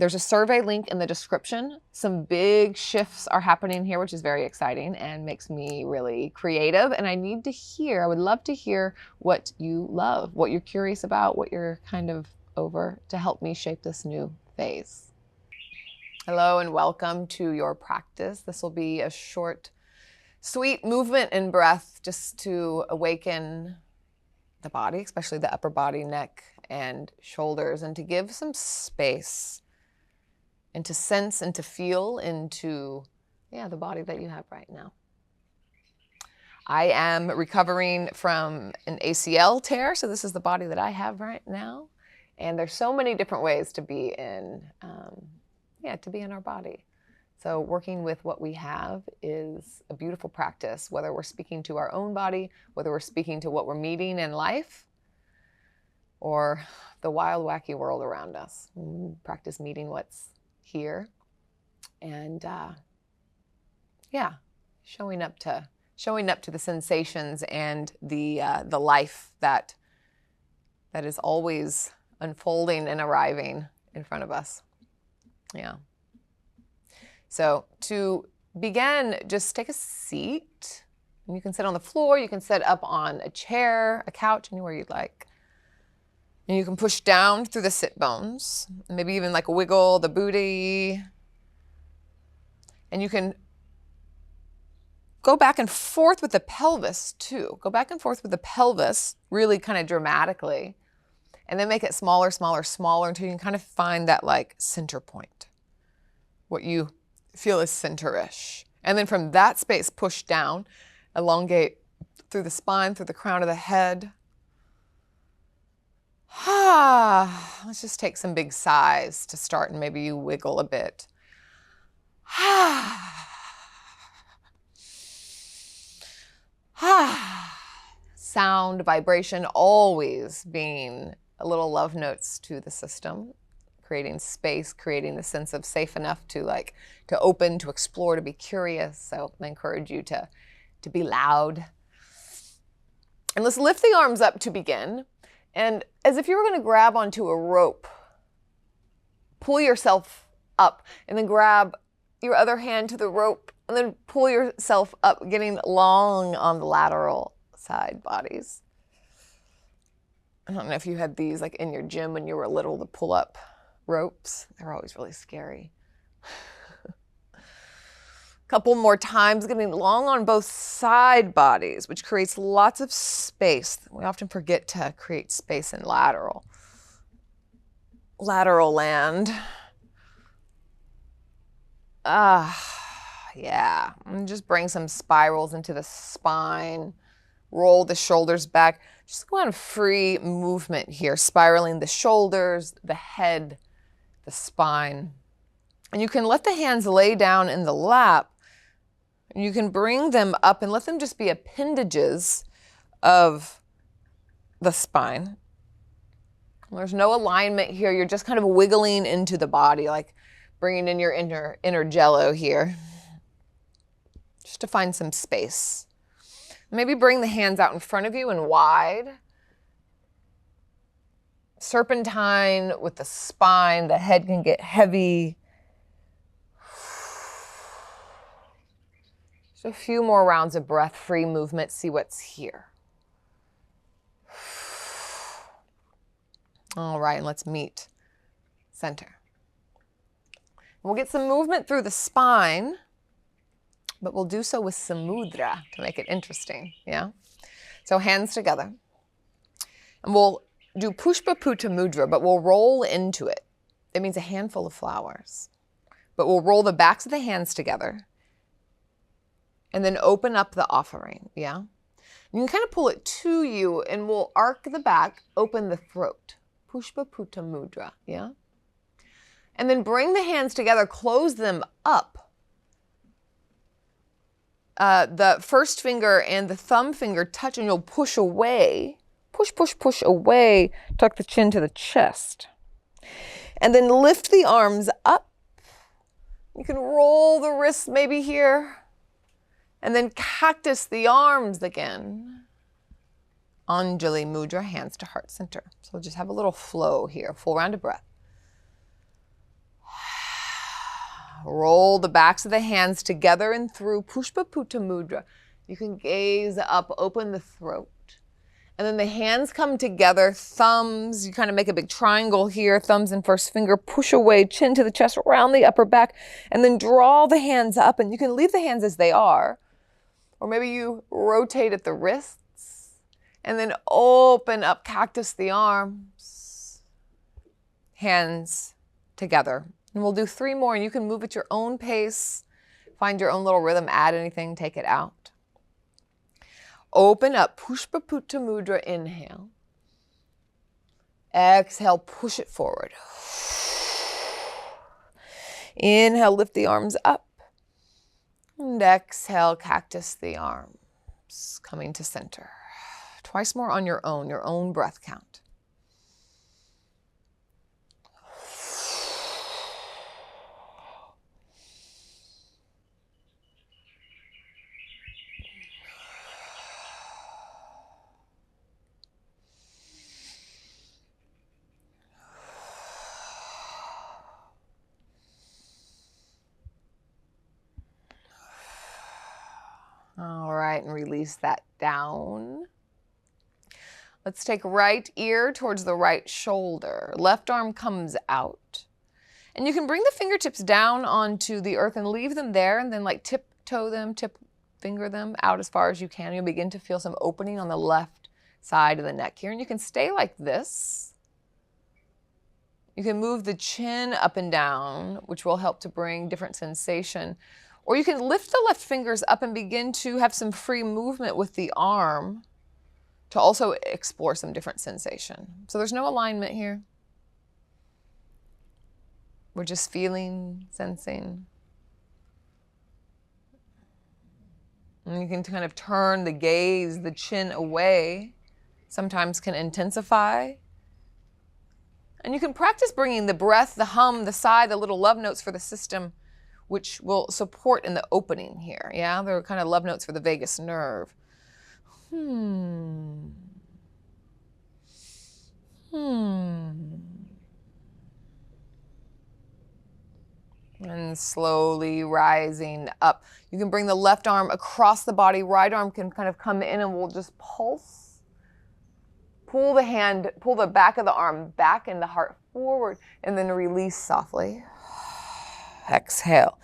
There's a survey link in the description. Some big shifts are happening here, which is very exciting and makes me really creative. And I would love to hear what you love, what you're curious about, what you're kind of over to help me shape this new phase. Hello and welcome to your practice. This will be a short, sweet movement and breath just to awaken the body, especially the upper body, neck, and shoulders, and to give some space and to sense and to feel into, the body that you have right now. I am recovering from an ACL tear, so this is the body that I have right now. And there's so many different ways to be in, our body. So working with what we have is a beautiful practice, whether we're speaking to our own body, whether we're speaking to what we're meeting in life, or the wild, wacky world around us. Practice meeting what's here, and showing up to the sensations and the life that is always unfolding and arriving in front of us. Yeah. So to begin, just take a seat. And you can sit on the floor, you can sit up on a chair, a couch, anywhere you'd like. And you can push down through the sit bones, maybe even like wiggle the booty. And you can go back and forth with the pelvis too. Go back and forth with the pelvis really kind of dramatically. And then make it smaller, smaller, smaller until you can kind of find that like center point. What you feel is center-ish. And then from that space, push down, elongate through the spine, through the crown of the head. Let's just take some big sighs to start, and maybe you wiggle a bit. Sound, vibration, always being a little love notes to the system, creating space, creating the sense of safe enough to open, to explore, to be curious. So I encourage you to be loud. And let's lift the arms up to begin. And as if you were going to grab onto a rope, pull yourself up and then grab your other hand to the rope and then pull yourself up, getting long on the lateral side bodies. I don't know if you had these like in your gym when you were little, the pull up ropes. They're always really scary. Couple more times, getting long on both side bodies, which creates lots of space. We often forget to create space in lateral land. Yeah. And just bring some spirals into the spine. Roll the shoulders back. Just go on free movement here, spiraling the shoulders, the head, the spine. And you can let the hands lay down in the lap. And you can bring them up and let them just be appendages of the spine. There's no alignment here. You're just kind of wiggling into the body, like bringing in your inner jello here, just to find some space. Maybe bring the hands out in front of you and wide. Serpentine with the spine. The head can get heavy. So a few more rounds of breath-free movement. See what's here. All right, and let's meet center. We'll get some movement through the spine, but we'll do so with some mudra to make it interesting, yeah? So hands together. And we'll do pushpa putta mudra, but we'll roll into it. It means a handful of flowers. But we'll roll the backs of the hands together and then open up the offering, yeah? You can kind of pull it to you and we'll arc the back, open the throat. Pushpa putta mudra, yeah? And then bring the hands together, close them up. The first finger and the thumb finger touch and you'll push away. Push, push, push away. Tuck the chin to the chest. And then lift the arms up. You can roll the wrists maybe here. And then cactus the arms again. Anjali Mudra, hands to heart center. So we'll just have a little flow here, full round of breath. Roll the backs of the hands together and through Pushpaputta Mudra. You can gaze up, open the throat. And then the hands come together, thumbs, you kind of make a big triangle here, thumbs and first finger, push away, chin to the chest, around the upper back, and then draw the hands up. And you can leave the hands as they are, or maybe you rotate at the wrists, and then open up, cactus the arms, hands together. And we'll do 3 more, and you can move at your own pace, find your own little rhythm, add anything, take it out. Open up, Pushpaputta Mudra, inhale. Exhale, push it forward. Inhale, lift the arms up. And exhale, cactus the arms, coming to center. Twice more on your own breath count. All right, and release that down. Let's take right ear towards the right shoulder. Left arm comes out. And you can bring the fingertips down onto the earth and leave them there, and then like tiptoe them, finger them out as far as you can. You'll begin to feel some opening on the left side of the neck here. And you can stay like this. You can move the chin up and down, which will help to bring different sensation. Or you can lift the left fingers up and begin to have some free movement with the arm to also explore some different sensation. So there's no alignment here. We're just feeling, sensing. And you can kind of turn the gaze, the chin away. Sometimes can intensify. And you can practice bringing the breath, the hum, the sigh, the little love notes for the system, which will support in the opening here. Yeah, they're kind of love notes for the vagus nerve. And slowly rising up. You can bring the left arm across the body. Right arm can kind of come in and we'll just pulse. Pull the back of the arm back and the heart forward, and then release softly. Exhale.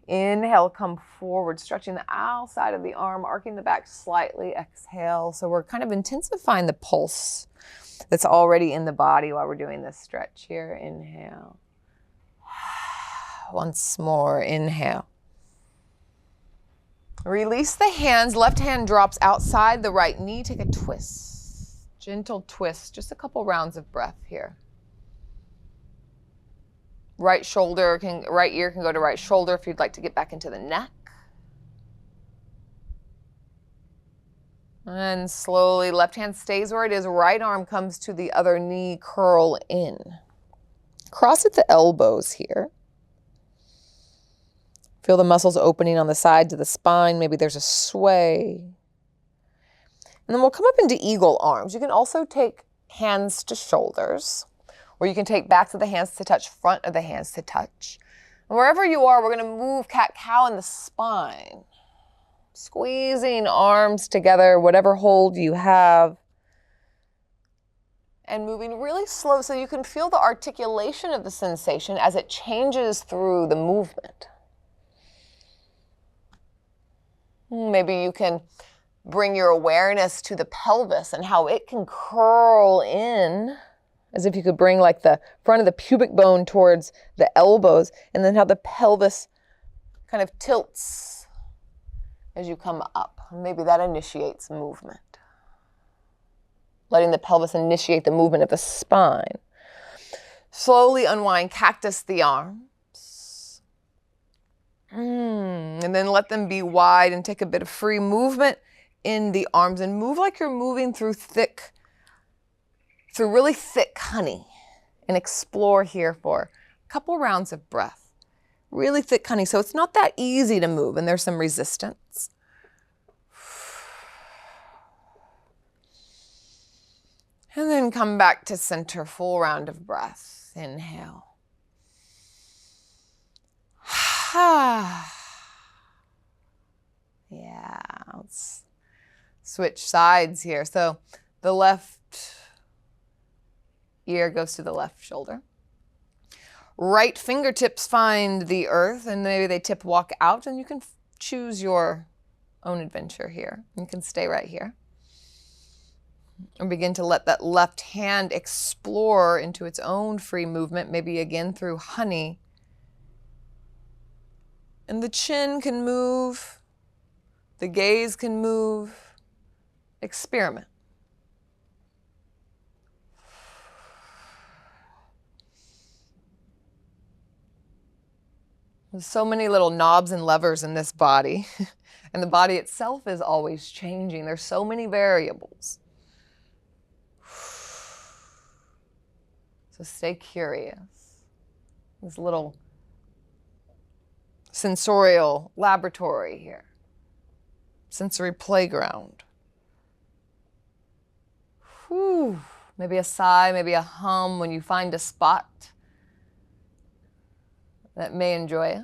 Inhale, come forward, stretching the outside of the arm, arcing the back slightly. Exhale. So we're kind of intensifying the pulse that's already in the body while we're doing this stretch here. Inhale. Once more, inhale. Release the hands. Left hand drops outside the right knee. Take a twist. Gentle twist. Just a couple rounds of breath here. Right ear can go to right shoulder if you'd like to get back into the neck. And slowly, left hand stays where it is. Right arm comes to the other knee, curl in. Cross at the elbows here. Feel the muscles opening on the sides of the spine. Maybe there's a sway. And then we'll come up into eagle arms. You can also take hands to shoulders, or you can take backs of the hands to touch, front of the hands to touch. And wherever you are, we're going to move cat-cow in the spine. Squeezing arms together, whatever hold you have. And moving really slow so you can feel the articulation of the sensation as it changes through the movement. Maybe you can bring your awareness to the pelvis and how it can curl in, as if you could bring like the front of the pubic bone towards the elbows, and then how the pelvis kind of tilts as you come up. Maybe that initiates movement. Letting the pelvis initiate the movement of the spine. Slowly unwind, cactus the arms. And then let them be wide and take a bit of free movement in the arms, and move like you're moving through really thick honey, and explore here for a couple rounds of breath. Really thick honey, so it's not that easy to move, and there's some resistance. And then come back to center, full round of breath. Inhale. Let's switch sides here. So the left ear goes to the left shoulder. Right fingertips find the earth, and maybe they tip walk out, and you can choose your own adventure here. You can stay right here. And begin to let that left hand explore into its own free movement, maybe again through honey. And the chin can move, the gaze can move. Experiment. There's so many little knobs and levers in this body, and the body itself is always changing. There's so many variables. So stay curious. This little sensorial laboratory here. Sensory playground. Whew. Maybe a sigh, maybe a hum when you find a spot that may enjoy it.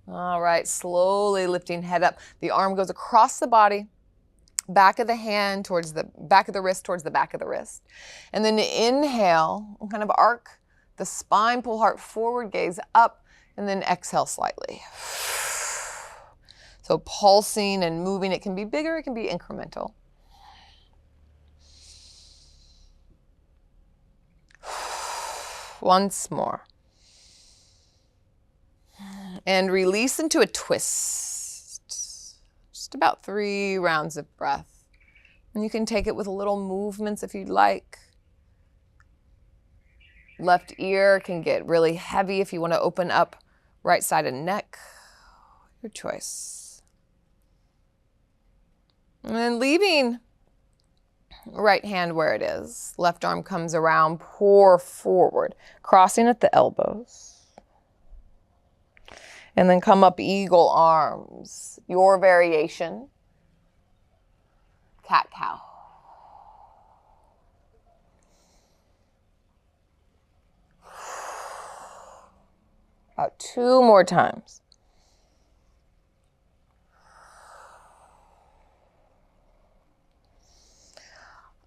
All right, slowly lifting head up. The arm goes across the body. Back of the hand towards the back of the wrist towards the back of the wrist. And then inhale, kind of arc the spine, pull heart forward, gaze up, and then exhale slightly. So pulsing and moving, it can be bigger, it can be incremental. Once more. And release into a twist. Just about 3 rounds of breath. And you can take it with little movements if you'd like. Left ear can get really heavy if you want to open up right side of neck. Your choice. And then leaving right hand where it is. Left arm comes around, pour forward, crossing at the elbows. And then come up, eagle arms. Your variation. Cat-cow. About 2 more times.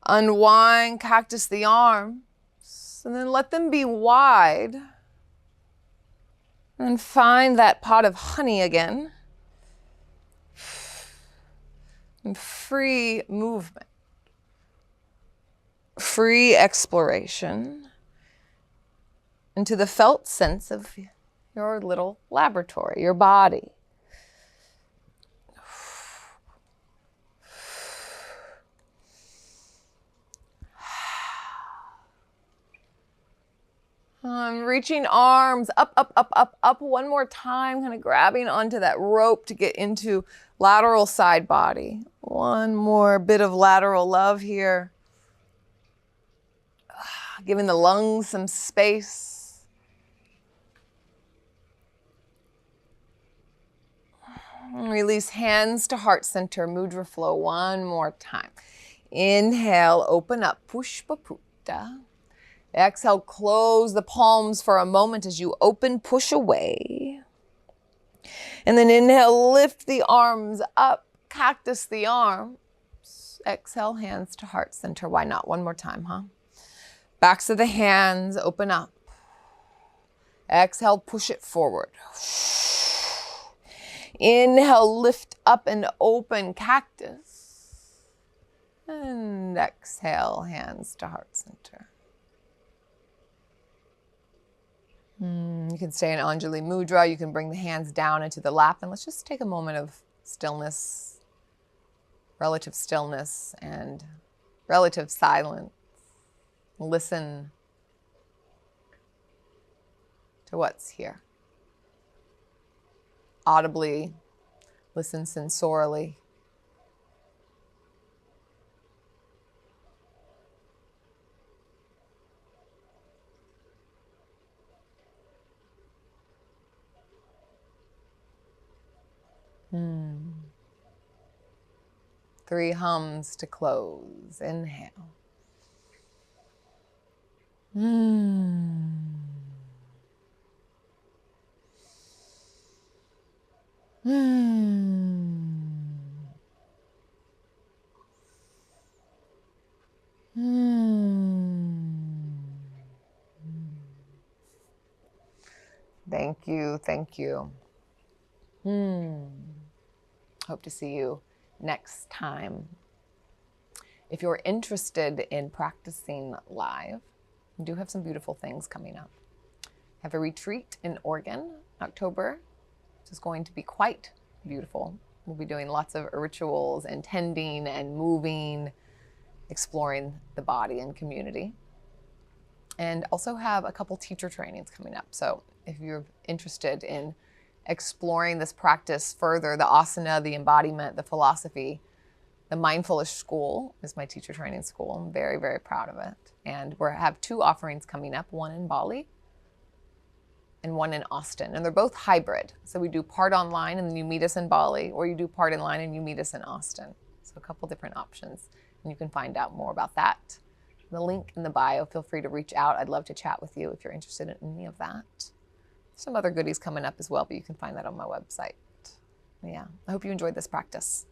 Unwind, cactus the arms, and then let them be wide. And find that pot of honey again. And free movement. Free exploration into the felt sense of your little laboratory, your body. I'm reaching arms up, up, up, up, up one more time, kind of grabbing onto that rope to get into lateral side body. One more bit of lateral love here. Giving the lungs some space. Release hands to heart center, mudra flow one more time. Inhale, open up, pushpa-putta. Exhale, close the palms for a moment as you open, push away. And then inhale, lift the arms up, cactus the arms. Exhale, hands to heart center. Why not? One more time, huh? Backs of the hands, open up. Exhale, push it forward. Inhale, lift up and open, cactus. And exhale, hands to heart center. You can stay in Anjali Mudra. You can bring the hands down into the lap. And let's just take a moment of stillness, relative stillness and relative silence. Listen to what's here. Audibly, listen sensorially. Three hums to close. Inhale. Thank you. Thank you. Hope to see you next time. If you're interested in practicing live, we do have some beautiful things coming up. I have a retreat in Oregon, October, which is going to be quite beautiful. We'll be doing lots of rituals and tending and moving, exploring the body and community. And also have a couple teacher trainings coming up. So if you're interested in exploring this practice further, the asana, the embodiment, the philosophy, the Mindfulish School is my teacher training school. I'm very, very proud of it. And we have 2 offerings coming up, one in Bali and one in Austin. And they're both hybrid. So we do part online and then you meet us in Bali, or you do part online and you meet us in Austin. So a couple different options. And you can find out more about that. The link in the bio, feel free to reach out. I'd love to chat with you if you're interested in any of that. Some other goodies coming up as well, but you can find that on my website. Yeah, I hope you enjoyed this practice.